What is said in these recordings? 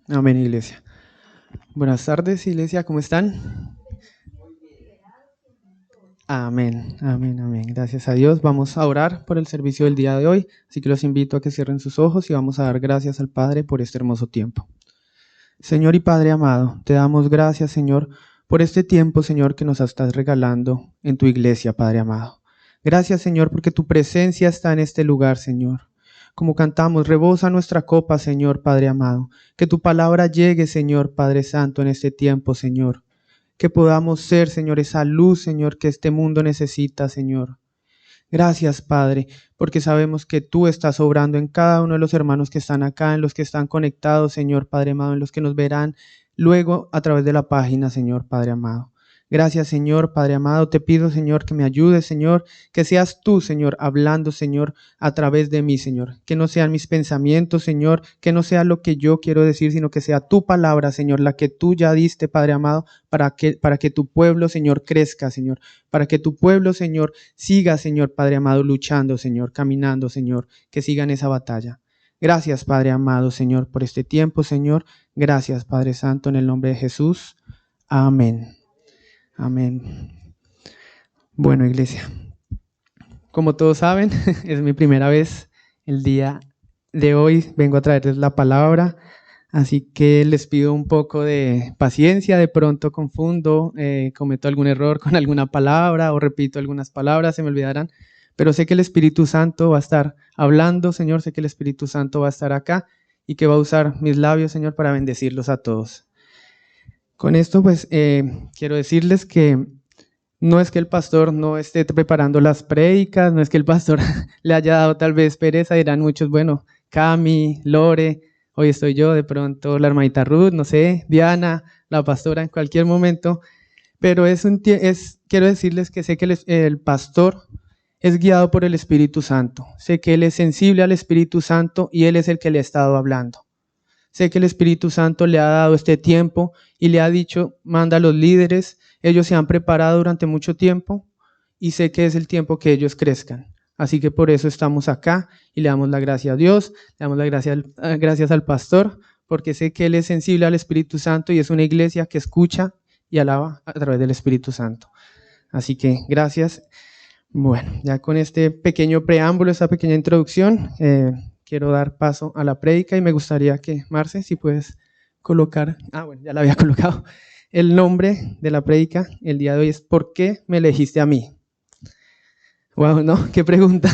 Amén, iglesia. Buenas tardes, iglesia, ¿cómo están? Amén, amén, amén. Gracias a Dios. Vamos a orar por el servicio del día de hoy, así que los invito a que cierren sus ojos y vamos a dar gracias al Padre por este hermoso tiempo. Señor y Padre amado, te damos gracias, Señor, por este tiempo, Señor, que nos estás regalando en tu iglesia, Padre amado. Gracias, Señor, porque tu presencia está en este lugar, Señor. Como cantamos, rebosa nuestra copa, Señor, Padre amado. Que tu palabra llegue, Señor, Padre Santo, en este tiempo, Señor. Que podamos ser, Señor, esa luz, Señor, que este mundo necesita, Señor. Gracias, Padre, porque sabemos que tú estás obrando en cada uno de los hermanos que están acá, en los que están conectados, Señor, Padre amado, en los que nos verán luego a través de la página, Señor, Padre amado. Gracias, Señor, Padre amado. Te pido, Señor, que me ayudes, Señor, que seas tú, Señor, hablando, Señor, a través de mí, Señor. Que no sean mis pensamientos, Señor, que no sea lo que yo quiero decir, sino que sea tu palabra, Señor, la que tú ya diste, Padre amado, para que tu pueblo, Señor, crezca, Señor. Para que tu pueblo, Señor, siga, Señor, Padre amado, luchando, Señor, caminando, Señor, que sigan esa batalla. Gracias, Padre amado, Señor, por este tiempo, Señor. Gracias, Padre Santo, en el nombre de Jesús. Amén. Amén. Bueno, iglesia, como todos saben, es mi primera vez el día de hoy. Vengo a traerles la palabra, así que les pido un poco de paciencia. De pronto confundo, cometo algún error con alguna palabra o repito algunas palabras, se me olvidarán. Pero sé que el Espíritu Santo va a estar hablando, Señor. Sé que el Espíritu Santo va a estar acá y que va a usar mis labios, Señor, para bendecirlos a todos. Con esto, pues, quiero decirles que no es que el pastor no esté preparando las prédicas, no es que el pastor le haya dado tal vez pereza, dirán muchos, bueno, Cami, Lore, hoy estoy yo, de pronto la hermanita Ruth, no sé, Diana, la pastora en cualquier momento, pero quiero decirles que sé que el pastor es guiado por el Espíritu Santo, sé que él es sensible al Espíritu Santo y él es el que le ha estado hablando. Sé que el Espíritu Santo le ha dado este tiempo y le ha dicho, manda a los líderes, ellos se han preparado durante mucho tiempo y sé que es el tiempo que ellos crezcan. Así que por eso estamos acá y le damos la gracia a Dios, le damos la gracias al pastor, porque sé que él es sensible al Espíritu Santo y es una iglesia que escucha y alaba a través del Espíritu Santo. Así que gracias. Bueno, ya con este pequeño preámbulo, esta pequeña introducción, quiero dar paso a la prédica y me gustaría que, Marce, si puedes colocar, bueno, ya la había colocado, el nombre de la prédica el día de hoy es ¿por qué me elegiste a mí? Wow, ¿no? ¿Qué pregunta?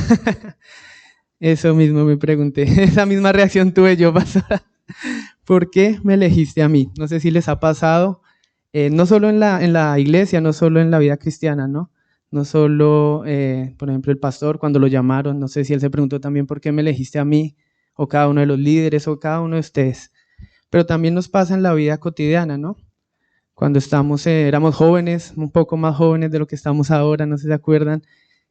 Eso mismo me pregunté, esa misma reacción tuve yo, pastora. ¿Por qué me elegiste a mí? No sé si les ha pasado, no solo en la iglesia, no solo en la vida cristiana, ¿no? No solo, por ejemplo, el pastor cuando lo llamaron, no sé si él se preguntó también por qué me elegiste a mí, o cada uno de los líderes, o cada uno de ustedes. Pero también nos pasa en la vida cotidiana, ¿no? Cuando éramos jóvenes, un poco más jóvenes de lo que estamos ahora, no sé si se acuerdan,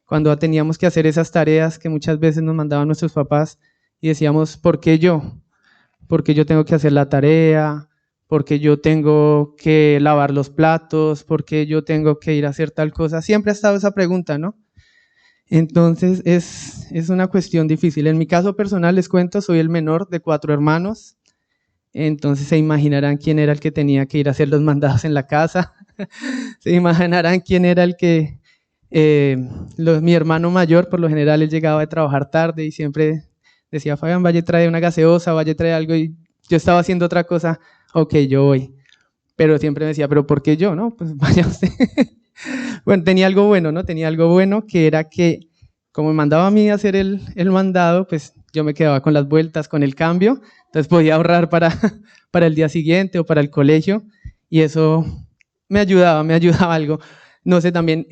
cuando teníamos que hacer esas tareas que muchas veces nos mandaban nuestros papás y decíamos, ¿por qué yo? ¿Por qué yo tengo que hacer la tarea? Porque yo tengo que lavar los platos, porque yo tengo que ir a hacer tal cosa. Siempre ha estado esa pregunta, ¿no? Entonces es una cuestión difícil. En mi caso personal, les cuento, soy el menor de 4 hermanos. Entonces se imaginarán quién era el que tenía que ir a hacer los mandados en la casa. Se imaginarán quién era el que... mi hermano mayor, por lo general, él llegaba de trabajar tarde y siempre decía, Fabián, vaya, trae una gaseosa, vaya, trae algo, y yo estaba haciendo otra cosa. Ok, yo voy. Pero siempre me decía, ¿pero por qué yo? No, pues vaya usted. Bueno, tenía algo bueno, ¿no? Tenía algo bueno que era que, como me mandaba a mí a hacer el mandado, pues yo me quedaba con las vueltas, con el cambio, entonces podía ahorrar para el día siguiente o para el colegio, y eso me ayudaba algo. No sé, también,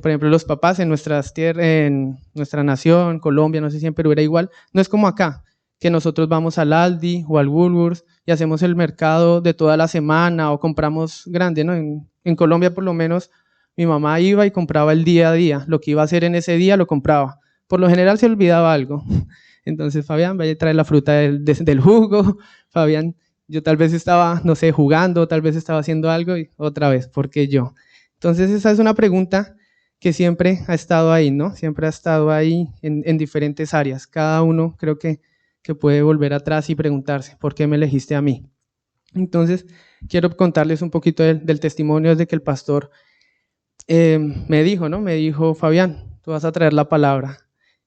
por ejemplo, los papás en nuestras tierras, en nuestra nación, Colombia, no sé si en Perú era igual, no es como acá, que nosotros vamos al Aldi o al Woolworths y hacemos el mercado de toda la semana o compramos grande, ¿no? En Colombia, por lo menos, mi mamá iba y compraba el día a día, lo que iba a hacer en ese día lo compraba. Por lo general se olvidaba algo, Entonces, Fabián, vaya a traer la fruta del jugo. Fabián, yo tal vez estaba, no sé, jugando, tal vez estaba haciendo algo y otra vez, ¿por qué yo? Entonces, esa es una pregunta que siempre ha estado ahí, ¿no? Siempre ha estado ahí en diferentes áreas. Cada uno creo que puede volver atrás y preguntarse, ¿por qué me elegiste a mí? Entonces, quiero contarles un poquito del testimonio de que el pastor me dijo, ¿no? Me dijo, Fabián, tú vas a traer la palabra.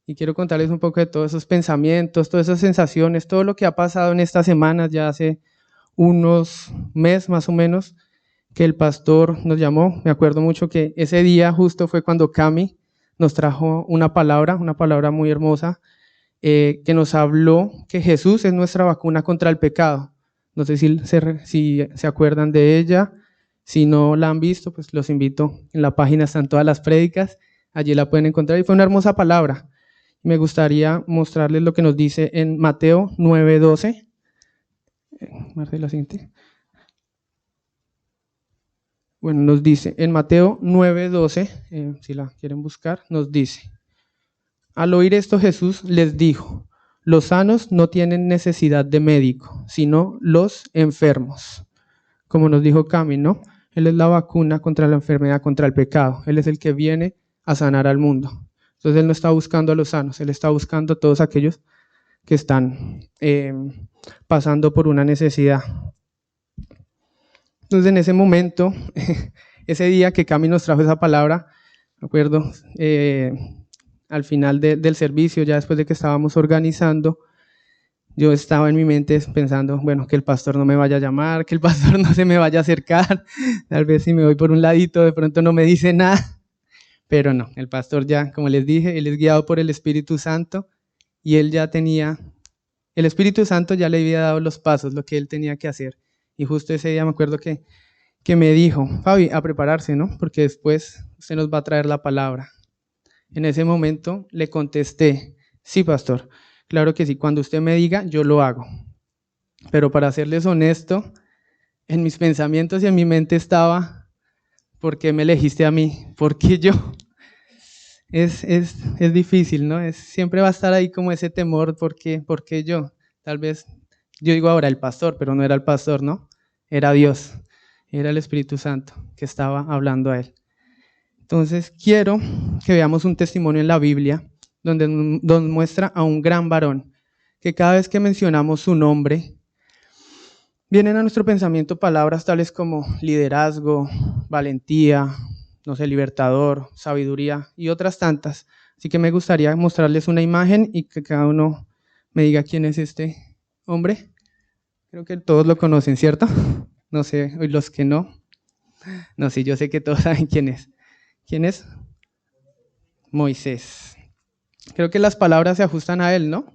Y quiero contarles un poco de todos esos pensamientos, todas esas sensaciones, todo lo que ha pasado en estas semanas, ya hace unos meses más o menos, que el pastor nos llamó. Me acuerdo mucho que ese día justo fue cuando Cami nos trajo una palabra muy hermosa, que nos habló que Jesús es nuestra vacuna contra el pecado. No sé si se acuerdan de ella. Si no la han visto, pues los invito. En la página están todas las prédicas. Allí la pueden encontrar. Y fue una hermosa palabra. Me gustaría mostrarles lo que nos dice en Mateo 9:12. Marcela, siguiente. Bueno, nos dice en Mateo 9:12, si la quieren buscar, nos dice: al oír esto Jesús les dijo: los sanos no tienen necesidad de médico, sino los enfermos. Como nos dijo Cami, ¿no? Él es la vacuna contra la enfermedad, contra el pecado. Él es el que viene a sanar al mundo. Entonces Él no está buscando a los sanos, Él está buscando a todos aquellos que están pasando por una necesidad. Entonces en ese momento, ese día que Cami nos trajo esa palabra, me acuerdo, al final del servicio, ya después de que estábamos organizando, yo estaba en mi mente pensando, bueno, que el pastor no me vaya a llamar, que el pastor no se me vaya a acercar, tal vez si me voy por un ladito, de pronto no me dice nada, pero no, el pastor ya, como les dije, él es guiado por el Espíritu Santo y él ya tenía, el Espíritu Santo ya le había dado los pasos, lo que él tenía que hacer. Y justo ese día me acuerdo que me dijo, Fabi, a prepararse, ¿no? Porque después usted nos va a traer la palabra. En ese momento le contesté, sí, pastor, claro que sí, cuando usted me diga, yo lo hago. Pero para serles honesto, en mis pensamientos y en mi mente estaba, ¿por qué me elegiste a mí? ¿Por qué yo? Es difícil, ¿no? Siempre va a estar ahí como ese temor, ¿por qué yo? Tal vez, yo digo ahora el pastor, pero no era el pastor, ¿no? Era Dios, era el Espíritu Santo que estaba hablando a él. Entonces, quiero que veamos un testimonio en la Biblia donde nos muestra a un gran varón, que cada vez que mencionamos su nombre, vienen a nuestro pensamiento palabras tales como liderazgo, valentía, no sé, libertador, sabiduría y otras tantas. Así que me gustaría mostrarles una imagen y que cada uno me diga quién es este hombre. Creo que todos lo conocen, ¿cierto? No sé, hoy los que no. No, sí, yo sé que todos saben quién es. ¿Quién es? Moisés. Creo que las palabras se ajustan a él, ¿no?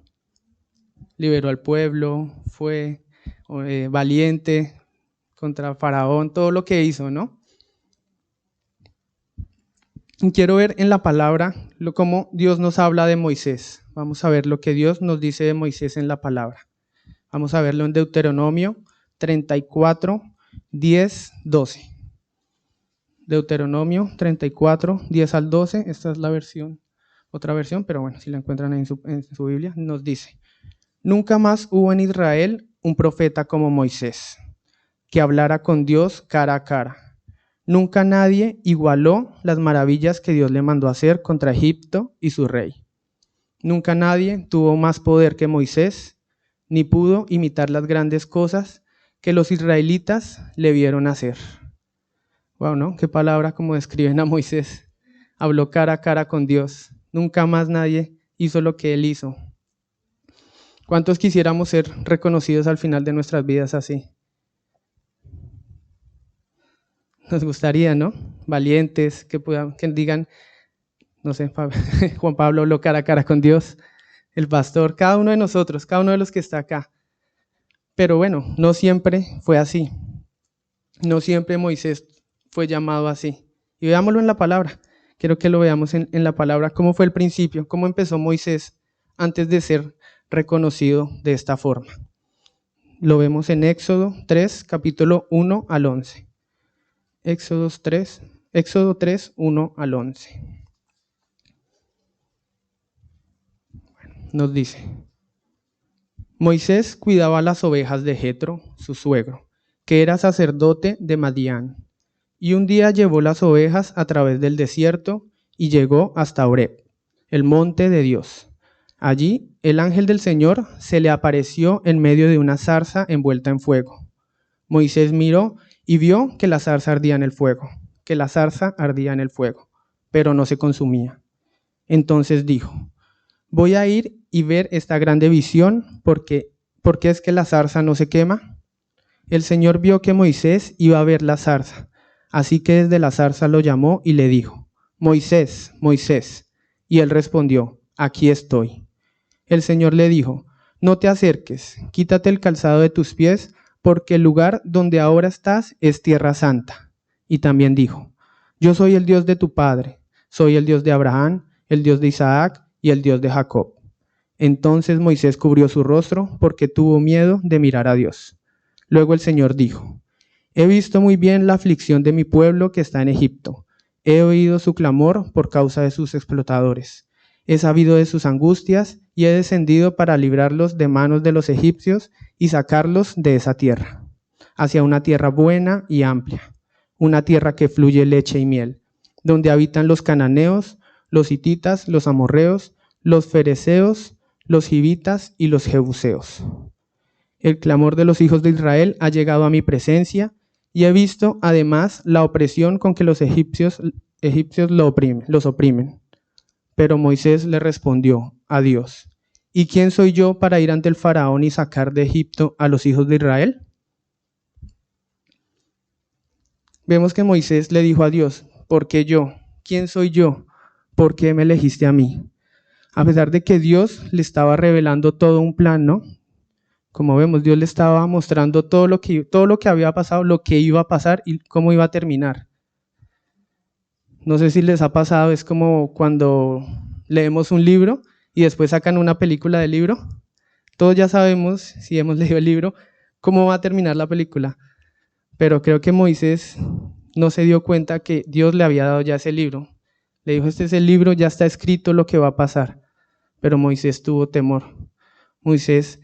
Liberó al pueblo, fue valiente contra Faraón, todo lo que hizo, ¿no? Y quiero ver en la palabra cómo Dios nos habla de Moisés. Vamos a ver lo que Dios nos dice de Moisés en la palabra. Vamos a verlo en Deuteronomio 34, 10, 12. Deuteronomio 34, 10 al 12. Esta es la versión, otra versión, pero bueno, si la encuentran en su Biblia, nos dice: nunca más hubo en Israel un profeta como Moisés, que hablara con Dios cara a cara. Nunca nadie igualó las maravillas que Dios le mandó hacer contra Egipto y su rey. Nunca nadie tuvo más poder que Moisés, ni pudo imitar las grandes cosas que los israelitas le vieron hacer. Wow, ¿no? Qué palabra como describen a Moisés. Habló cara a cara con Dios. Nunca más nadie hizo lo que él hizo. ¿Cuántos quisiéramos ser reconocidos al final de nuestras vidas así? Nos gustaría, ¿no? Valientes, que digan, no sé, Juan Pablo habló cara a cara con Dios, el pastor, cada uno de nosotros, cada uno de los que está acá. Pero bueno, no siempre fue así. No siempre Moisés fue llamado así. Y veámoslo en la palabra. Quiero que lo veamos en la palabra, cómo fue el principio, cómo empezó Moisés antes de ser reconocido de esta forma. Lo vemos en Éxodo 3, capítulo 1 al 11. Éxodo 3, 1 al 11. Nos dice: Moisés cuidaba las ovejas de Jetro, su suegro, que era sacerdote de Madián. Y un día llevó las ovejas a través del desierto y llegó hasta Horeb, el monte de Dios. Allí el ángel del Señor se le apareció en medio de una zarza envuelta en fuego. Moisés miró y vio que la zarza ardía en el fuego, pero no se consumía. Entonces dijo: voy a ir y ver esta grande visión, porque es que la zarza no se quema. El Señor vio que Moisés iba a ver la zarza, así que desde la zarza lo llamó y le dijo: Moisés, Moisés. Y él respondió: aquí estoy. El Señor le dijo: no te acerques, quítate el calzado de tus pies, porque el lugar donde ahora estás es tierra santa. Y también dijo: yo soy el Dios de tu padre, soy el Dios de Abraham, el Dios de Isaac y el Dios de Jacob. Entonces Moisés cubrió su rostro porque tuvo miedo de mirar a Dios. Luego el Señor dijo: he visto muy bien la aflicción de mi pueblo que está en Egipto. He oído su clamor por causa de sus explotadores. He sabido de sus angustias y he descendido para librarlos de manos de los egipcios y sacarlos de esa tierra, hacia una tierra buena y amplia, una tierra que fluye leche y miel, donde habitan los cananeos, los hititas, los amorreos, los fereceos, los hivitas y los jebuseos. El clamor de los hijos de Israel ha llegado a mi presencia y he visto además la opresión con que los egipcios los oprimen. Pero Moisés le respondió a Dios: ¿y quién soy yo para ir ante el faraón y sacar de Egipto a los hijos de Israel? Vemos que Moisés le dijo a Dios: ¿por qué yo? ¿Quién soy yo? ¿Por qué me elegiste a mí? A pesar de que Dios le estaba revelando todo un plan, ¿no? Como vemos, Dios le estaba mostrando todo lo que había pasado, lo que iba a pasar y cómo iba a terminar. No sé si les ha pasado, es como cuando leemos un libro y después sacan una película del libro. Todos ya sabemos, si hemos leído el libro, cómo va a terminar la película. Pero creo que Moisés no se dio cuenta que Dios le había dado ya ese libro. Le dijo: este es el libro, ya está escrito lo que va a pasar. Pero Moisés tuvo temor. Moisés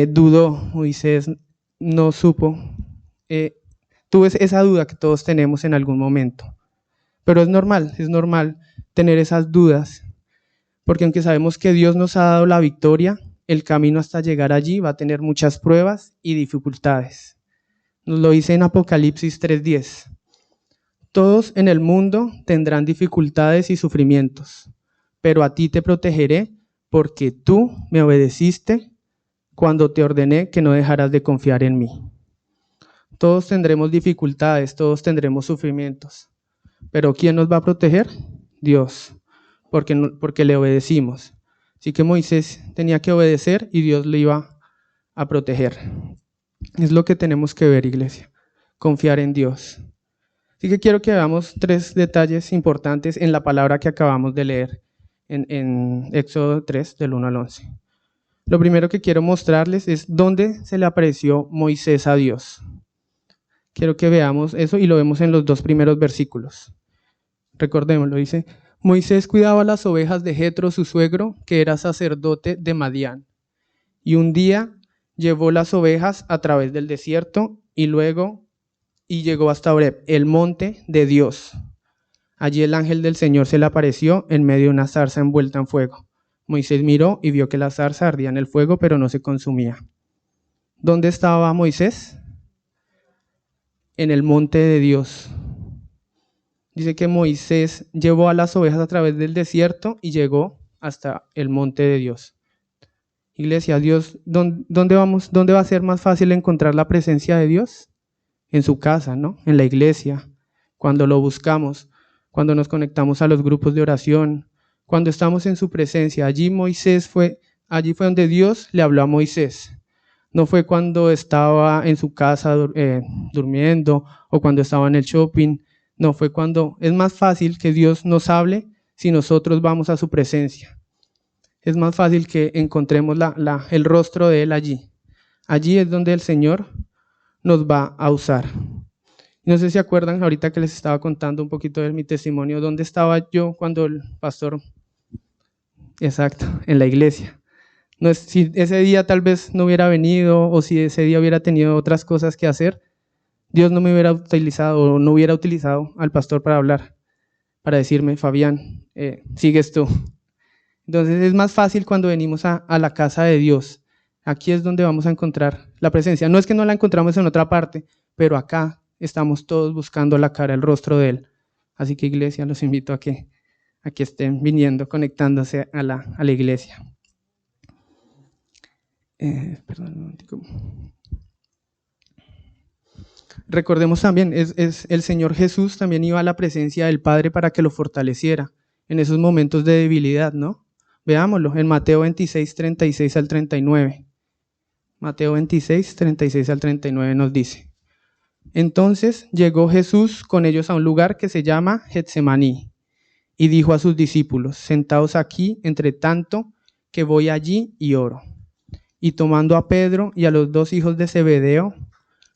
dudó, Moisés no supo. Tuvo esa duda que todos tenemos en algún momento. Pero es normal tener esas dudas, porque aunque sabemos que Dios nos ha dado la victoria, el camino hasta llegar allí va a tener muchas pruebas y dificultades. Nos lo dice en Apocalipsis 3:10. Todos en el mundo tendrán dificultades y sufrimientos, pero a ti te protegeré porque tú me obedeciste cuando te ordené que no dejaras de confiar en mí. Todos tendremos dificultades, todos tendremos sufrimientos, pero ¿quién nos va a proteger? Dios, porque le obedecimos. Así que Moisés tenía que obedecer y Dios le iba a proteger. Es lo que tenemos que ver, iglesia, confiar en Dios. Así que quiero que veamos 3 detalles importantes en la palabra que acabamos de leer en Éxodo 3, del 1 al 11. Lo primero que quiero mostrarles es dónde se le apareció Moisés a Dios. Quiero que veamos eso y lo vemos en los 2 primeros versículos. Recordémoslo, dice: Moisés cuidaba las ovejas de Jetro, su suegro, que era sacerdote de Madián. Y un día llevó las ovejas a través del desierto y llegó hasta Horeb, el monte de Dios. Allí el ángel del Señor se le apareció en medio de una zarza envuelta en fuego. Moisés miró y vio que la zarza ardía en el fuego, pero no se consumía. ¿Dónde estaba Moisés? En el monte de Dios. Dice que Moisés llevó a las ovejas a través del desierto y llegó hasta el monte de Dios. Iglesia, Dios, ¿dónde vamos? ¿Dónde va a ser más fácil encontrar la presencia de Dios? En su casa, ¿no? En la iglesia, cuando lo buscamos, cuando nos conectamos a los grupos de oración, cuando estamos en su presencia. Allí fue donde Dios le habló a Moisés. No fue cuando estaba en su casa durmiendo o cuando estaba en el shopping. No, fue cuando es más fácil que Dios nos hable si nosotros vamos a su presencia. Es más fácil que encontremos el rostro de Él allí. Allí es donde el Señor nos va a usar. No sé si se acuerdan, ahorita que les estaba contando un poquito de mi testimonio, ¿dónde estaba yo cuando el pastor? Exacto, en la iglesia. No es, si ese día tal vez no hubiera venido o si ese día hubiera tenido otras cosas que hacer, Dios no me hubiera utilizado o no hubiera utilizado al pastor para hablar, para decirme, Fabián, sigues tú. Entonces es más fácil cuando venimos a la casa de Dios. Aquí es donde vamos a encontrar la presencia. No es que no la encontramos en otra parte, pero acá estamos todos buscando la cara, el rostro de Él. Así que iglesia, los invito a que estén viniendo, conectándose a la iglesia. Perdón un momentico. Recordemos también, el Señor Jesús también iba a la presencia del Padre para que lo fortaleciera en esos momentos de debilidad, ¿no? Veámoslo en Mateo 26, 36 al 39. Mateo 26, 36 al 39 nos dice: Entonces llegó Jesús con ellos a un lugar que se llama Getsemaní y dijo a sus discípulos: Sentaos aquí, entre tanto que voy allí y oro. Y tomando a Pedro y a los 2 hijos de Zebedeo,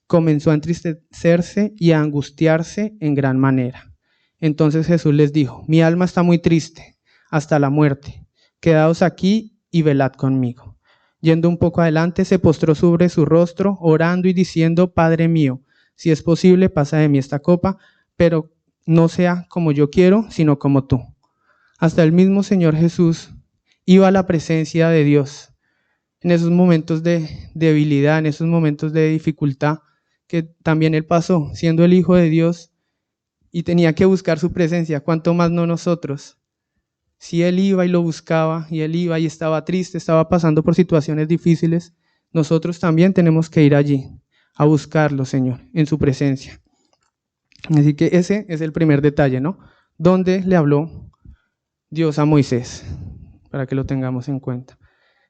comenzó a entristecerse y a angustiarse en gran manera. Entonces Jesús les dijo: Mi alma está muy triste, hasta la muerte. Quedaos aquí y velad conmigo. Yendo un poco adelante, se postró sobre su rostro, orando y diciendo: Padre mío, si es posible, pasa de mí esta copa, pero no sea como yo quiero, sino como tú. Hasta el mismo Señor Jesús iba a la presencia de Dios en esos momentos de debilidad, en esos momentos de dificultad, que también Él pasó, siendo el Hijo de Dios, y tenía que buscar su presencia, ¿cuánto más no nosotros? Si Él iba y lo buscaba, y Él iba y estaba triste, estaba pasando por situaciones difíciles, nosotros también tenemos que ir allí, a buscarlo, Señor, en su presencia. Así que ese es el primer detalle, ¿no? ¿Dónde le habló Dios a Moisés? Para que lo tengamos en cuenta.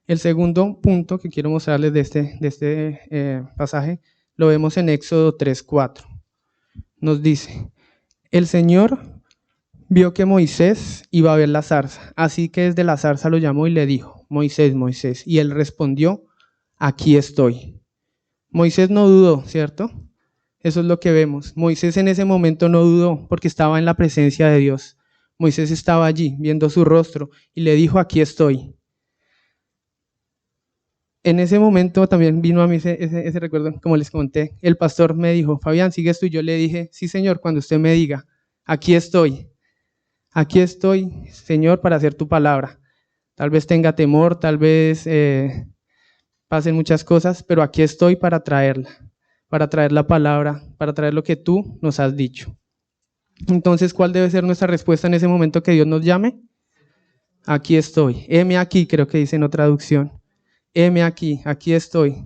El segundo punto que quiero mostrarles de este pasaje lo vemos en Éxodo 3:4. Nos dice: El Señor vio que Moisés iba a ver la zarza, así que desde la zarza lo llamó y le dijo: Moisés, Moisés. Y él respondió: Aquí estoy. Moisés no dudó, ¿cierto? Eso es lo que vemos. Moisés en ese momento no dudó porque estaba en la presencia de Dios. Moisés estaba allí viendo su rostro y le dijo: Aquí estoy. En ese momento también vino a mí ese recuerdo, como les conté. El pastor me dijo: Fabián, ¿sigues tú? Yo le dije: sí, Señor, cuando usted me diga, aquí estoy, Señor, para hacer tu palabra. Tal vez tenga temor, tal vez pasen muchas cosas, pero aquí estoy para traerla, para traer la palabra, para traer lo que tú nos has dicho. Entonces, ¿cuál debe ser nuestra respuesta en ese momento que Dios nos llame? Aquí estoy. Heme aquí, creo que dice en otra traducción. Heme aquí, aquí estoy.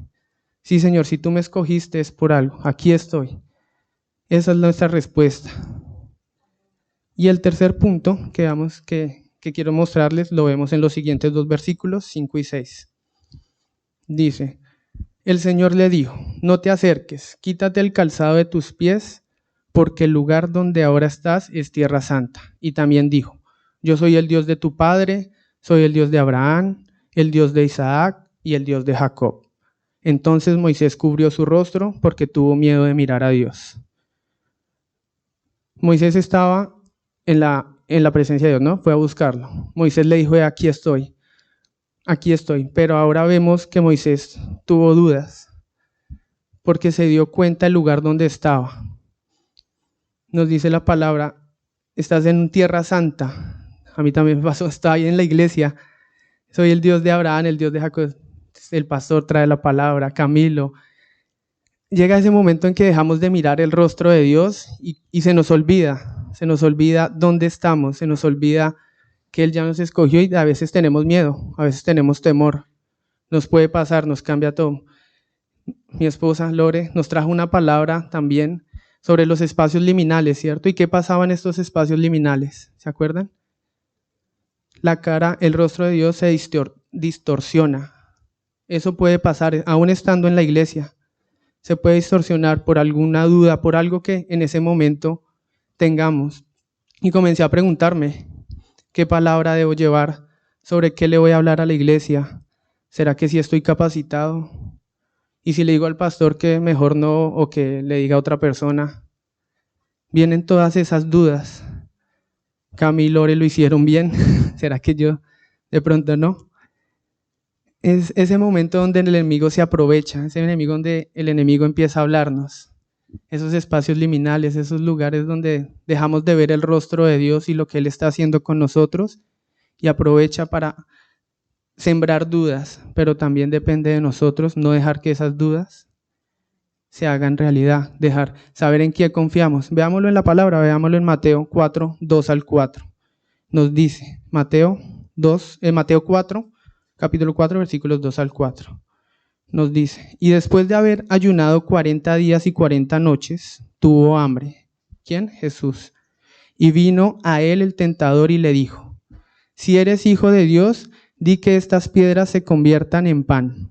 Sí, Señor, si tú me escogiste es por algo. Aquí estoy. Esa es nuestra respuesta. Y el tercer punto que quiero mostrarles lo vemos en los siguientes 2 versículos, 5 y 6. Dice: El Señor le dijo: No te acerques, quítate el calzado de tus pies, porque el lugar donde ahora estás es tierra santa. Y también dijo: Yo soy el Dios de tu padre, soy el Dios de Abraham, el Dios de Isaac y el Dios de Jacob. Entonces Moisés cubrió su rostro porque tuvo miedo de mirar a Dios. Moisés estaba en la presencia de Dios, ¿no? Fue a buscarlo. Moisés le dijo: aquí estoy. Pero ahora vemos que Moisés tuvo dudas porque se dio cuenta del lugar donde estaba. Nos dice la palabra: estás en tierra santa. A mí también me pasó, estaba ahí en la iglesia. Soy el Dios de Abraham, el Dios de Jacob. El pastor trae la palabra, Camilo. Llega ese momento en que dejamos de mirar el rostro de Dios y se nos olvida dónde estamos, se nos olvida que Él ya nos escogió y a veces tenemos miedo, a veces tenemos temor. Nos puede pasar, nos cambia todo. Mi esposa Lore nos trajo una palabra también sobre los espacios liminales, ¿cierto? ¿Y qué pasaba en estos espacios liminales? ¿Se acuerdan? La cara, el rostro de Dios se distorsiona. Eso puede pasar aún estando en la iglesia. Se puede distorsionar por alguna duda, por algo que en ese momento tengamos. Y comencé a preguntarme: ¿qué palabra debo llevar? ¿Sobre qué le voy a hablar a la iglesia? ¿Será que sí estoy capacitado? Y si le digo al pastor que mejor no, o que le diga a otra persona. Vienen todas esas dudas. Camilo y Lore lo hicieron bien. ¿Será que yo de pronto no? Es ese momento donde el enemigo se aprovecha, ese enemigo donde el enemigo empieza a hablarnos. Esos espacios liminales, esos lugares donde dejamos de ver el rostro de Dios y lo que Él está haciendo con nosotros, y aprovecha para sembrar dudas, pero también depende de nosotros no dejar que esas dudas se hagan realidad, saber en quién confiamos. Veámoslo en la palabra, veámoslo en Mateo 4, 2 al 4. Nos dice, Mateo 4, capítulo 4, versículos 2 al 4. Nos dice, y después de haber ayunado 40 días y 40 noches, tuvo hambre. ¿Quién? Jesús. Y vino a él el tentador y le dijo, si eres hijo de Dios, di que estas piedras se conviertan en pan.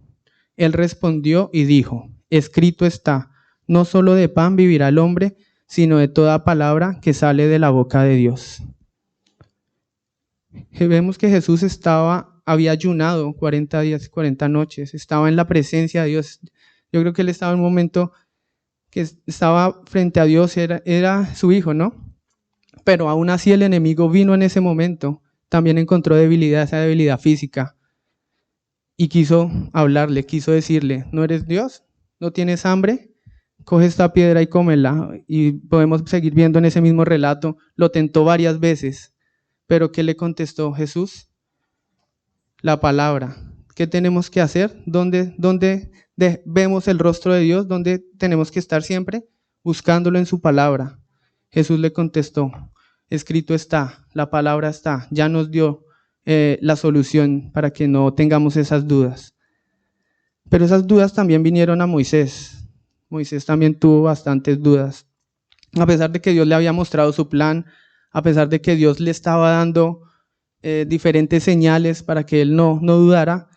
Él respondió y dijo, escrito está, no solo de pan vivirá el hombre, sino de toda palabra que sale de la boca de Dios. Vemos que Jesús había ayunado 40 días y 40 noches, estaba en la presencia de Dios. Yo creo que él estaba en un momento que estaba frente a Dios, era su hijo, ¿no? Pero aún así el enemigo vino en ese momento, también encontró debilidad, esa debilidad física, y quiso hablarle, quiso decirle, ¿no eres Dios? ¿No tienes hambre? Coge esta piedra y cómela. Y podemos seguir viendo en ese mismo relato, lo tentó varias veces, pero ¿qué le contestó Jesús? La palabra. ¿Qué tenemos que hacer? ¿Dónde vemos el rostro de Dios? ¿Dónde tenemos que estar siempre? Buscándolo en su palabra. Jesús le contestó, escrito está, la palabra está, ya nos dio la solución para que no tengamos esas dudas. Pero esas dudas también vinieron a Moisés. Moisés también tuvo bastantes dudas. A pesar de que Dios le había mostrado su plan, a pesar de que Dios le estaba dando diferentes señales para que él no dudara,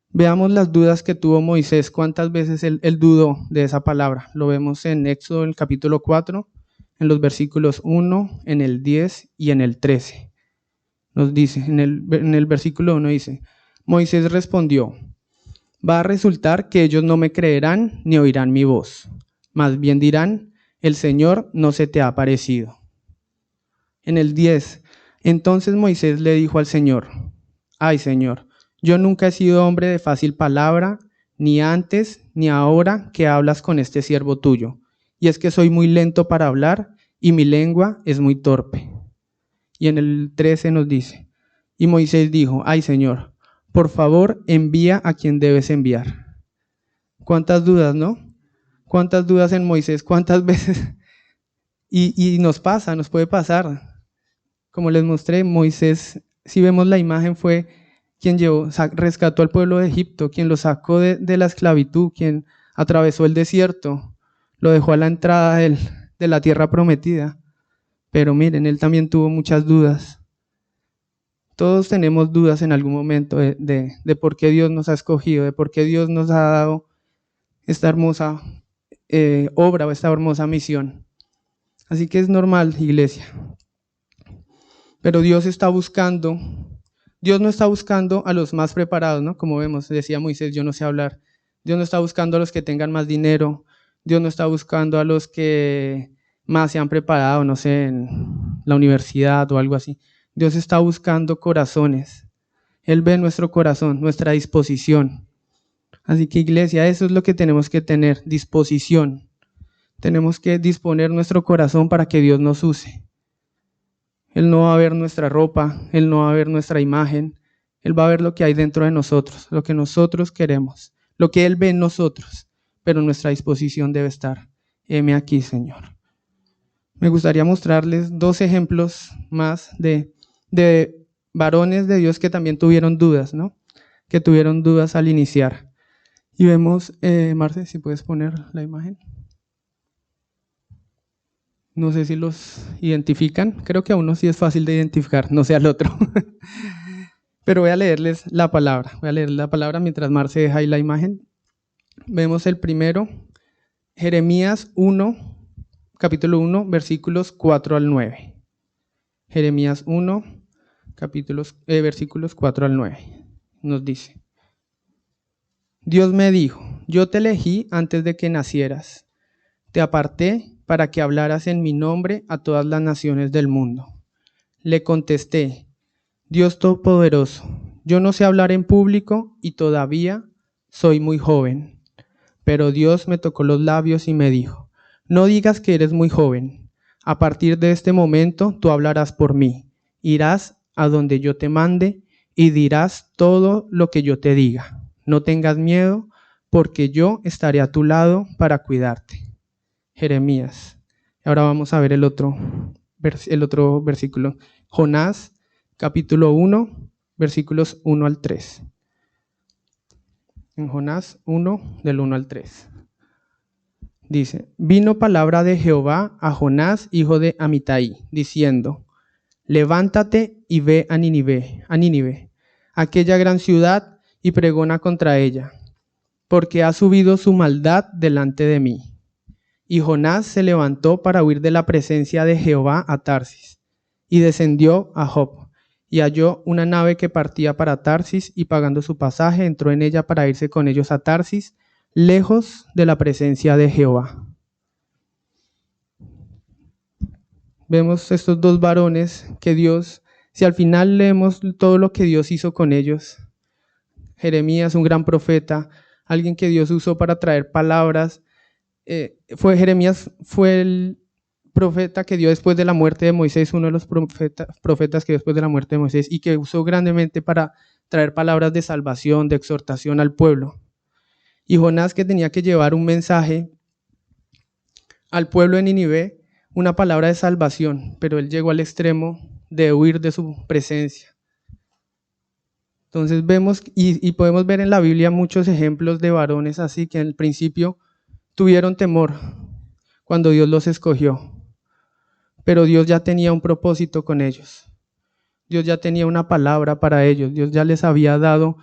veamos las dudas que tuvo Moisés, cuántas veces él dudó de esa palabra. Lo vemos en Éxodo, en el capítulo 4, en los versículos 1, en el 10 y en el 13. Nos dice, en el versículo 1 dice, Moisés respondió, va a resultar que ellos no me creerán ni oirán mi voz, más bien dirán, el Señor no se te ha aparecido. En el 10, entonces Moisés le dijo al Señor, ay Señor, yo nunca he sido hombre de fácil palabra, ni antes ni ahora que hablas con este siervo tuyo, y es que soy muy lento para hablar y mi lengua es muy torpe. Y en el 13 nos dice, y Moisés dijo, ay Señor, por favor envía a quien debes enviar. ¿Cuántas dudas, no? ¿Cuántas dudas en Moisés? ¿Cuántas veces? Y nos puede pasar. Como les mostré, Moisés, si vemos la imagen, fue quien rescató al pueblo de Egipto, quien lo sacó de la esclavitud, quien atravesó el desierto, lo dejó a la entrada de la tierra prometida. Pero miren, él también tuvo muchas dudas. Todos tenemos dudas en algún momento de por qué Dios nos ha escogido, de por qué Dios nos ha dado esta hermosa obra o esta hermosa misión. Así que es normal, iglesia. Pero Dios no está buscando a los más preparados, ¿no? Como vemos, decía Moisés, yo no sé hablar. Dios no está buscando a los que tengan más dinero. Dios no está buscando a los que más se han preparado, no sé, en la universidad o algo así. Dios está buscando corazones. Él ve nuestro corazón, nuestra disposición. Así que, iglesia, eso es lo que tenemos que tener, disposición. Tenemos que disponer nuestro corazón para que Dios nos use. Él no va a ver nuestra ropa, Él no va a ver nuestra imagen, Él va a ver lo que hay dentro de nosotros, lo que nosotros queremos, lo que Él ve en nosotros, pero nuestra disposición debe estar. Heme aquí, Señor. Me gustaría mostrarles 2 ejemplos más de varones de Dios que también tuvieron dudas, ¿no? Que tuvieron dudas al iniciar. Y vemos, Marce, si puedes poner la imagen. No sé si los identifican. Creo que a uno sí es fácil de identificar, no sé al otro. Pero voy a leerles la palabra. Voy a leer la palabra mientras Marce deja ahí la imagen. Vemos el primero, Jeremías 1, capítulo 1, versículos 4 al 9. Jeremías 1, versículos 4 al 9. Nos dice, Dios me dijo, yo te elegí antes de que nacieras. Te aparté para que hablaras en mi nombre a todas las naciones del mundo. Le contesté, Dios Todopoderoso, yo no sé hablar en público y todavía soy muy joven. Pero Dios me tocó los labios y me dijo, no digas que eres muy joven. A partir de este momento tú hablarás por mí. Irás a donde yo te mande y dirás todo lo que yo te diga. No tengas miedo, porque yo estaré a tu lado para cuidarte. Jeremías. Ahora vamos a ver el otro versículo. Jonás, capítulo 1, versículos 1 al 3. En Jonás 1, del 1 al 3. Dice, vino palabra de Jehová a Jonás, hijo de Amitai, diciendo, levántate y ve a Nínive, aquella gran ciudad, y pregona contra ella, porque ha subido su maldad delante de mí. Y Jonás se levantó para huir de la presencia de Jehová a Tarsis, y descendió a Job, y halló una nave que partía para Tarsis, y pagando su pasaje, entró en ella para irse con ellos a Tarsis, lejos de la presencia de Jehová. Vemos estos dos varones que Dios, si al final leemos todo lo que Dios hizo con ellos, Jeremías, un gran profeta, alguien que Dios usó para traer palabras, Jeremías fue el profeta que dio después de la muerte de Moisés, uno de los profetas que después de la muerte de Moisés, y que usó grandemente para traer palabras de salvación, de exhortación al pueblo. Y Jonás, que tenía que llevar un mensaje al pueblo de Nínive, una palabra de salvación, pero él llegó al extremo de huir de su presencia. Entonces vemos y podemos ver en la Biblia muchos ejemplos de varones así que al principio tuvieron temor cuando Dios los escogió, pero Dios ya tenía un propósito con ellos. Dios ya tenía una palabra para ellos, Dios ya les había dado,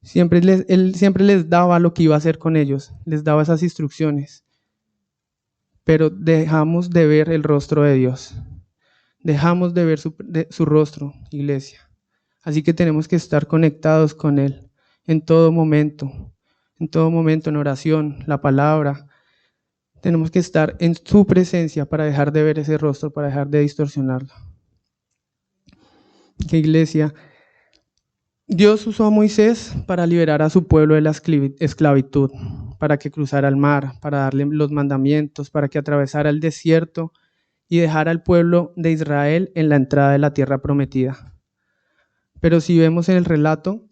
Él siempre les daba lo que iba a hacer con ellos, les daba esas instrucciones. Pero dejamos de ver el rostro de Dios, dejamos de ver su rostro, iglesia. Así que tenemos que estar conectados con Él en todo momento en oración, la palabra. Tenemos que estar en su presencia para dejar de ver ese rostro, para dejar de distorsionarlo. Que iglesia, Dios usó a Moisés para liberar a su pueblo de la esclavitud, para que cruzara el mar, para darle los mandamientos, para que atravesara el desierto y dejara al pueblo de Israel en la entrada de la tierra prometida. Pero si vemos en el relato,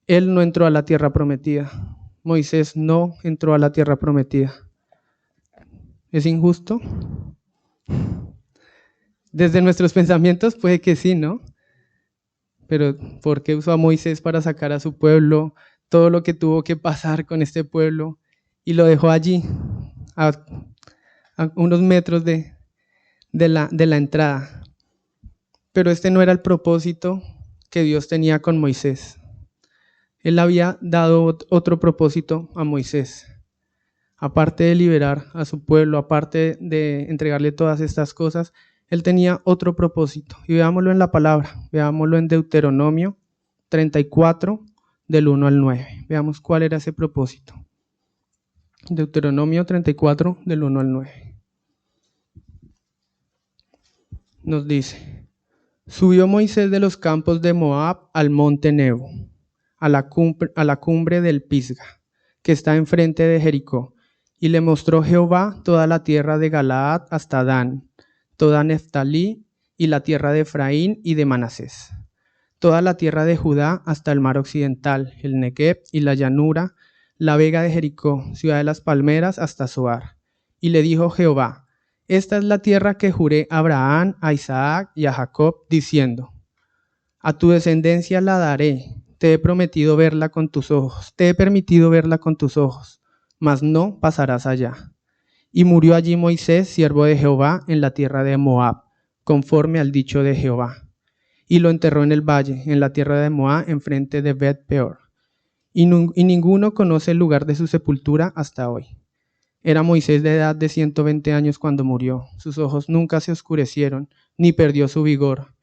él no entró a la tierra prometida. Moisés no entró a la tierra prometida. ¿Es injusto? Desde nuestros pensamientos puede que sí, ¿no? Pero ¿por qué usó a Moisés para sacar a su pueblo? Todo lo que tuvo que pasar con este pueblo y lo dejó allí, a unos metros de la entrada. Pero este no era el propósito que Dios tenía con Moisés. Él había dado otro propósito a Moisés. Aparte de liberar a su pueblo, aparte de entregarle todas estas cosas, él tenía otro propósito. Y veámoslo en la palabra, veámoslo en Deuteronomio 34, del 1 al 9. Veamos cuál era ese propósito. Deuteronomio 34, del 1 al 9. Nos dice, subió Moisés de los campos de Moab al monte Nebo, a la cumbre del Pisga, que está enfrente de Jericó, y le mostró Jehová toda la tierra de Galaad hasta Dan, toda Neftalí y la tierra de Efraín y de Manasés, toda la tierra de Judá hasta el mar occidental, el Negev y la llanura, la vega de Jericó, ciudad de las palmeras hasta Zoar. Y le dijo Jehová, esta es la tierra que juré a Abraham, a Isaac y a Jacob, diciendo, a tu descendencia la daré, te he prometido verla con tus ojos, te he permitido verla con tus ojos, mas no pasarás allá. Y murió allí Moisés, siervo de Jehová, en la tierra de Moab, conforme al dicho de Jehová. Y lo enterró en el valle, en la tierra de Moab, enfrente de Bet-peor. Y ninguno conoce el lugar de su sepultura hasta hoy. Era Moisés de edad de 120 años cuando murió. Sus ojos nunca se oscurecieron, ni perdió su vigor.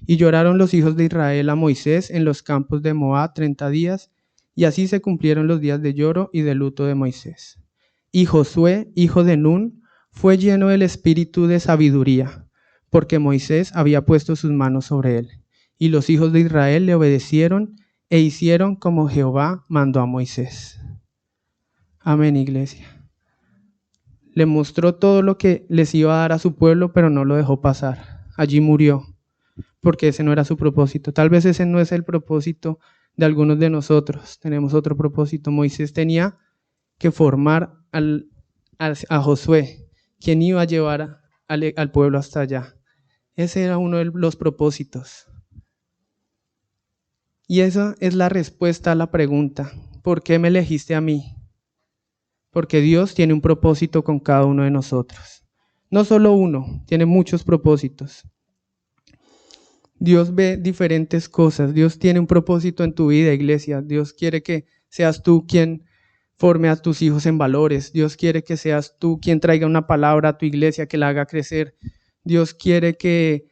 Y lloraron los hijos de Israel a Moisés en los campos de Moab 30 días, y así se cumplieron los días de lloro y de luto de Moisés. Y Josué, hijo de Nun, fue lleno del espíritu de sabiduría, porque Moisés había puesto sus manos sobre él. Y los hijos de Israel le obedecieron e hicieron como Jehová mandó a Moisés. Amén, iglesia. Le mostró todo lo que les iba a dar a su pueblo, pero no lo dejó pasar. Allí murió, porque ese no era su propósito. Tal vez ese no es el propósito de algunos de nosotros. Tenemos otro propósito. Moisés tenía que formar a Josué, quien iba a llevar al pueblo hasta allá. Ese era uno de los propósitos. Y esa es la respuesta a la pregunta: ¿por qué me elegiste a mí? Porque Dios tiene un propósito con cada uno de nosotros. No solo uno, tiene muchos propósitos. Dios ve diferentes cosas. Dios tiene un propósito en tu vida, iglesia. Dios quiere que seas tú quien forme a tus hijos en valores. Dios quiere que seas tú quien traiga una palabra a tu iglesia, que la haga crecer. Dios quiere que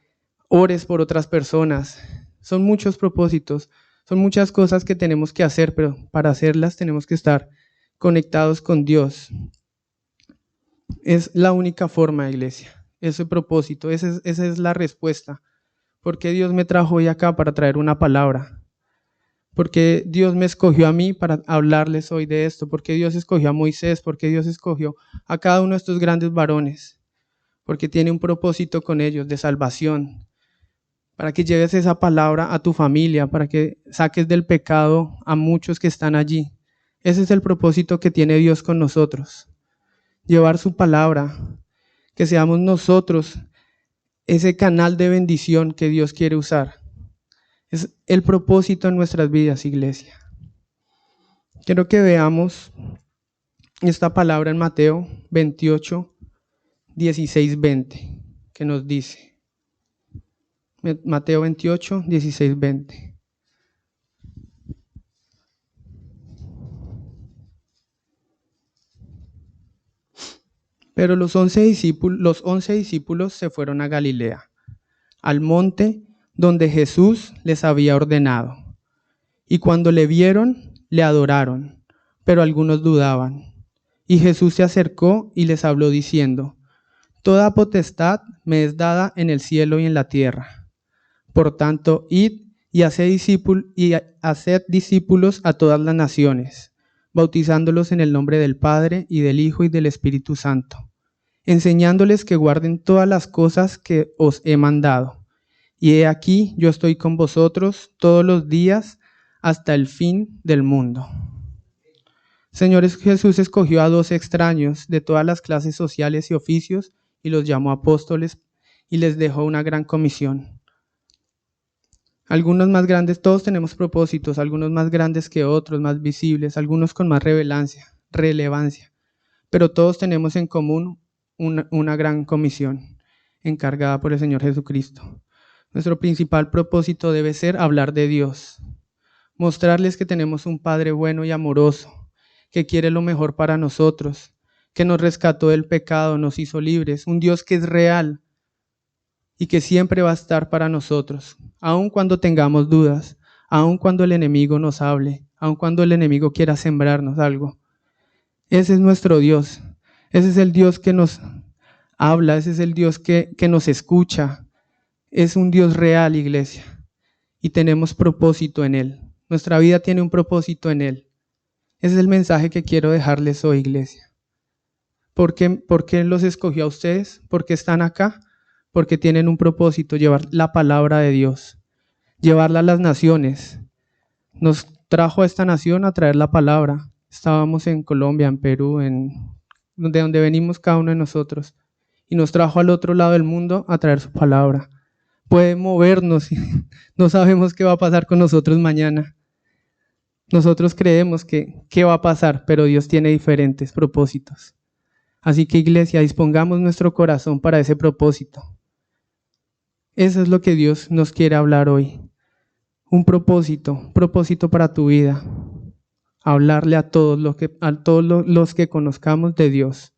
ores por otras personas. Son muchos propósitos, son muchas cosas que tenemos que hacer, pero para hacerlas tenemos que estar conectados con Dios. Es la única forma, iglesia, ese propósito, esa es la respuesta. ¿Por qué Dios me trajo hoy acá para traer una palabra? ¿Por qué Dios me escogió a mí para hablarles hoy de esto? ¿Por qué Dios escogió a Moisés? ¿Por qué Dios escogió a cada uno de estos grandes varones? Porque tiene un propósito con ellos de salvación, para que lleves esa palabra a tu familia, para que saques del pecado a muchos que están allí. Ese es el propósito que tiene Dios con nosotros, llevar su palabra, que seamos nosotros ese canal de bendición que Dios quiere usar. Es el propósito en nuestras vidas, iglesia. Quiero que veamos esta palabra en Mateo 28, 16, 20, que nos dice. Mateo 28, 16, 20. Pero los 11 discípulos se fueron a Galilea, al monte donde Jesús les había ordenado. Y cuando le vieron, le adoraron, pero algunos dudaban. Y Jesús se acercó y les habló diciendo: Toda potestad me es dada en el cielo y en la tierra. Por tanto, id y haced discípulos a todas las naciones, bautizándolos en el nombre del Padre y del Hijo y del Espíritu Santo, enseñándoles que guarden todas las cosas que os he mandado. Y he aquí, yo estoy con vosotros todos los días hasta el fin del mundo. Señor Jesús escogió a 2 extraños de todas las clases sociales y oficios y los llamó apóstoles y les dejó una gran comisión. Algunos más grandes, todos tenemos propósitos, algunos más grandes que otros, más visibles, algunos con más relevancia, pero todos tenemos en común una gran comisión encargada por el Señor Jesucristo. Nuestro principal propósito debe ser hablar de Dios, mostrarles que tenemos un Padre bueno y amoroso, que quiere lo mejor para nosotros, que nos rescató del pecado, nos hizo libres, un Dios que es real y que siempre va a estar para nosotros, aun cuando tengamos dudas, aun cuando el enemigo nos hable, aun cuando el enemigo quiera sembrarnos algo. Ese es nuestro Dios, ese es el Dios que nos habla, ese es el Dios que nos escucha, es un Dios real, iglesia, y tenemos propósito en Él. Nuestra vida tiene un propósito en Él. Ese es el mensaje que quiero dejarles hoy, iglesia. ¿Por qué los escogió a ustedes? ¿Por qué están acá? Porque tienen un propósito: llevar la palabra de Dios, llevarla a las naciones. Nos trajo a esta nación a traer la palabra. Estábamos en Colombia, en Perú, de donde venimos cada uno de nosotros, y nos trajo al otro lado del mundo a traer su palabra. Puede movernos, no sabemos qué va a pasar con nosotros mañana. Nosotros creemos que qué va a pasar, pero Dios tiene diferentes propósitos. Así que, iglesia, dispongamos nuestro corazón para ese propósito. Eso es lo que Dios nos quiere hablar hoy. Un propósito para tu vida. Hablarle a todos los que conozcamos de Dios,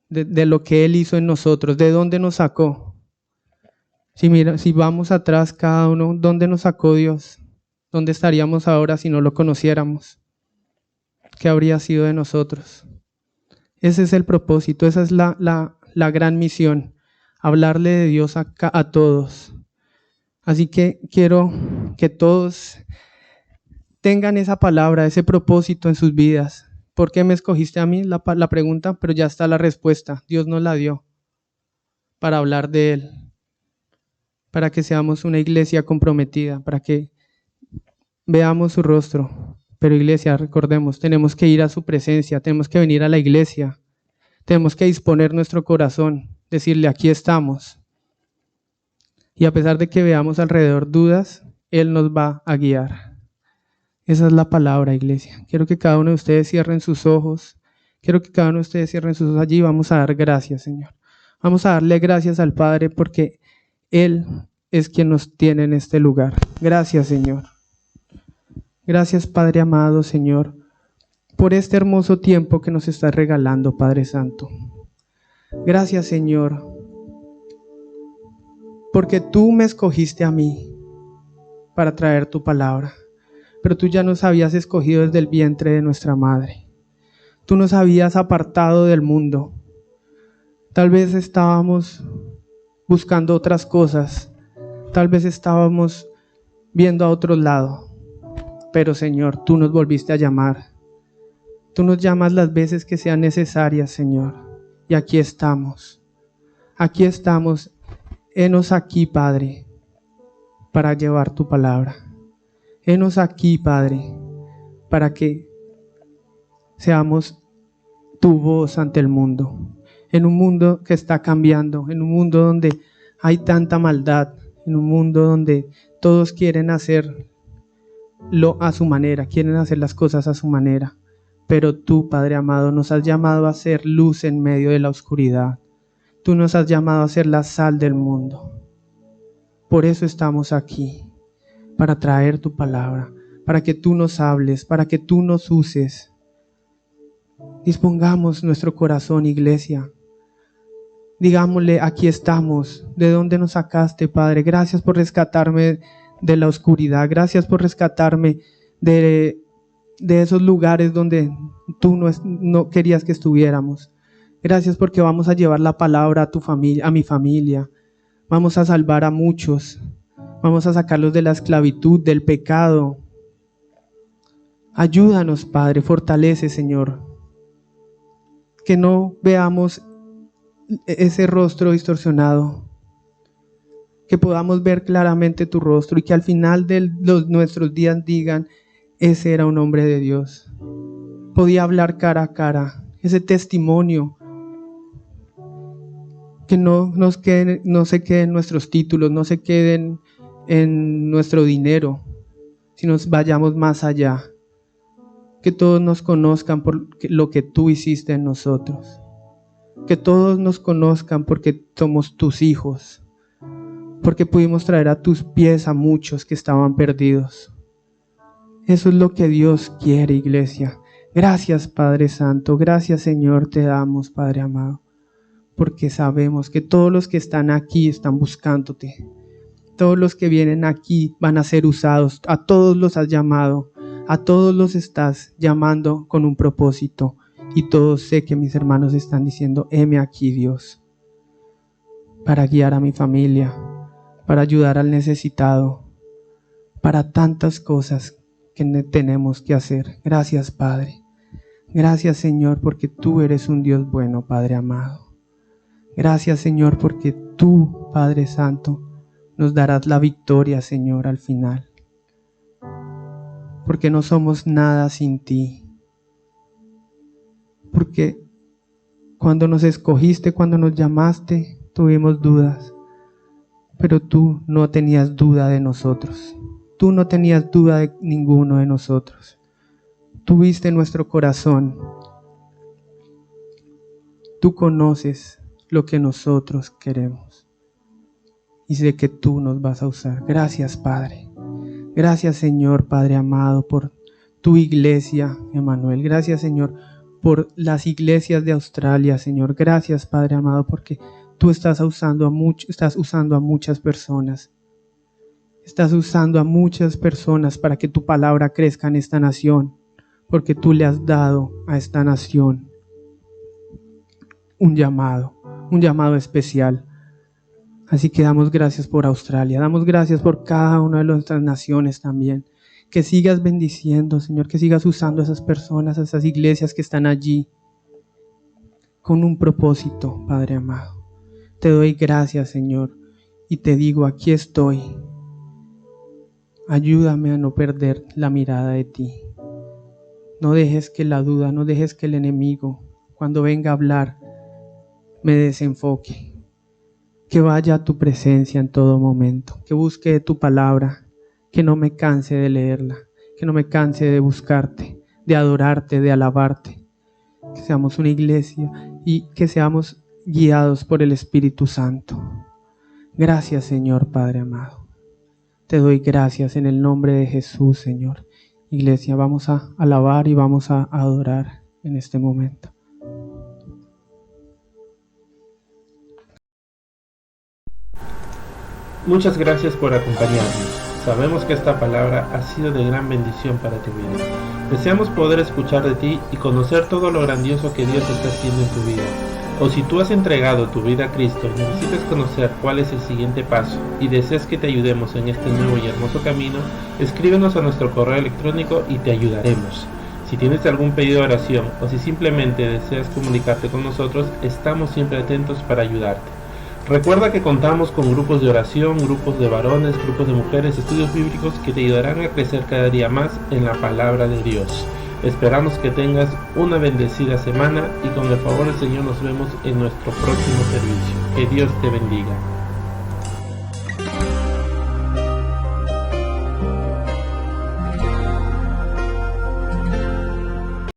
de lo que Él hizo en nosotros, de dónde nos sacó. Si vamos atrás cada uno, ¿dónde nos sacó Dios? ¿Dónde estaríamos ahora si no lo conociéramos? ¿Qué habría sido de nosotros? Ese es el propósito, esa es la gran misión, hablarle de Dios a todos. Así que quiero que todos tengan esa palabra, ese propósito en sus vidas. ¿Por qué me escogiste a mí? La pregunta, pero ya está la respuesta. Dios nos la dio para hablar de Él, para que seamos una iglesia comprometida, para que veamos su rostro. Pero iglesia, recordemos, tenemos que ir a su presencia, tenemos que venir a la iglesia, tenemos que disponer nuestro corazón, decirle, aquí estamos. Y a pesar de que veamos alrededor dudas, Él nos va a guiar. Esa es la palabra, iglesia. Quiero que cada uno de ustedes cierren sus ojos. Quiero que cada uno de ustedes cierren sus ojos allí. Vamos a dar gracias, Señor. Vamos a darle gracias al Padre porque Él es quien nos tiene en este lugar. Gracias, Señor. Gracias, Padre amado, Señor, por este hermoso tiempo que nos estás regalando, Padre Santo. Gracias, Señor, porque tú me escogiste a mí para traer tu palabra. Pero tú ya nos habías escogido desde el vientre de nuestra madre. Tú nos habías apartado del mundo. Tal vez estábamos buscando otras cosas. Tal vez estábamos viendo a otro lado. Pero Señor, tú nos volviste a llamar. Tú nos llamas las veces que sean necesarias, Señor. Y aquí estamos. Aquí estamos. Henos aquí, Padre, para llevar tu palabra. Henos aquí, Padre, para que seamos tu voz ante el mundo. En un mundo que está cambiando, en un mundo donde hay tanta maldad, en un mundo donde todos quieren hacerlo a su manera, quieren hacer las cosas a su manera. Pero tú, Padre amado, nos has llamado a ser luz en medio de la oscuridad. Tú nos has llamado a ser la sal del mundo. Por eso estamos aquí, para traer tu palabra, para que tú nos hables, para que tú nos uses. Dispongamos nuestro corazón, iglesia. Digámosle, aquí estamos. ¿De dónde nos sacaste, Padre? Gracias por rescatarme de la oscuridad. Gracias por rescatarme de esos lugares donde tú no querías que estuviéramos. Gracias porque vamos a llevar la palabra a tu familia, a mi familia. Vamos a salvar a muchos. Vamos a sacarlos de la esclavitud, del pecado. Ayúdanos, Padre, fortalece, Señor. Que no veamos ese rostro distorsionado. Que podamos ver claramente tu rostro y que al final de nuestros días digan, ese era un hombre de Dios. Podía hablar cara a cara. Ese testimonio. Que no se queden nuestros títulos, no se queden en nuestro dinero, sino vayamos más allá. Que todos nos conozcan por lo que tú hiciste en nosotros. Que todos nos conozcan porque somos tus hijos. Porque pudimos traer a tus pies a muchos que estaban perdidos. Eso es lo que Dios quiere, iglesia. Gracias, Padre Santo. Gracias, Señor, te damos, Padre amado. Porque sabemos que todos los que están aquí están buscándote. Todos los que vienen aquí van a ser usados. A todos los has llamado. A todos los estás llamando con un propósito. Y todos sé que mis hermanos están diciendo, heme aquí, Dios. Para guiar a mi familia. Para ayudar al necesitado. Para tantas cosas que tenemos que hacer. Gracias, Padre. Gracias, Señor, porque tú eres un Dios bueno, Padre amado. Gracias, Señor, porque tú, Padre Santo, nos darás la victoria, Señor, al final. Porque no somos nada sin ti. Porque cuando nos escogiste, cuando nos llamaste, tuvimos dudas. Pero tú no tenías duda de nosotros. Tú no tenías duda de ninguno de nosotros. Tú viste nuestro corazón. Tú conoces lo que nosotros queremos. Y sé que tú nos vas a usar. Gracias, Padre. Gracias, Señor, Padre amado, por tu iglesia, Emanuel. Gracias, Señor, por las iglesias de Australia, Señor. Gracias, Padre amado, porque tú estás usando a muchas personas. Estás usando a muchas personas para que tu palabra crezca en esta nación, porque tú le has dado a esta nación un llamado especial. Así que damos gracias por Australia, damos gracias por cada una de nuestras naciones también. Que sigas bendiciendo, Señor, que sigas usando a esas personas, a esas iglesias que están allí con un propósito, Padre amado. Te doy gracias, Señor, y te digo, aquí estoy. Ayúdame a no perder la mirada de ti. No dejes que la duda, no dejes que el enemigo, cuando venga a hablar, me desenfoque. Que vaya a tu presencia en todo momento, que busque tu palabra, que no me canse de leerla, que no me canse de buscarte, de adorarte, de alabarte. Que seamos una iglesia y que seamos guiados por el Espíritu Santo. Gracias, Señor Padre amado. Te doy gracias en el nombre de Jesús, Señor. Iglesia, vamos a alabar y vamos a adorar en este momento. Muchas gracias por acompañarnos. Sabemos que esta palabra ha sido de gran bendición para tu vida. Deseamos poder escuchar de ti y conocer todo lo grandioso que Dios está haciendo en tu vida. O si tú has entregado tu vida a Cristo y necesitas conocer cuál es el siguiente paso y deseas que te ayudemos en este nuevo y hermoso camino, escríbenos a nuestro correo electrónico y te ayudaremos. Si tienes algún pedido de oración o si simplemente deseas comunicarte con nosotros, estamos siempre atentos para ayudarte. Recuerda que contamos con grupos de oración, grupos de varones, grupos de mujeres, estudios bíblicos que te ayudarán a crecer cada día más en la palabra de Dios. Esperamos que tengas una bendecida semana y con el favor del Señor nos vemos en nuestro próximo servicio. Que Dios te bendiga.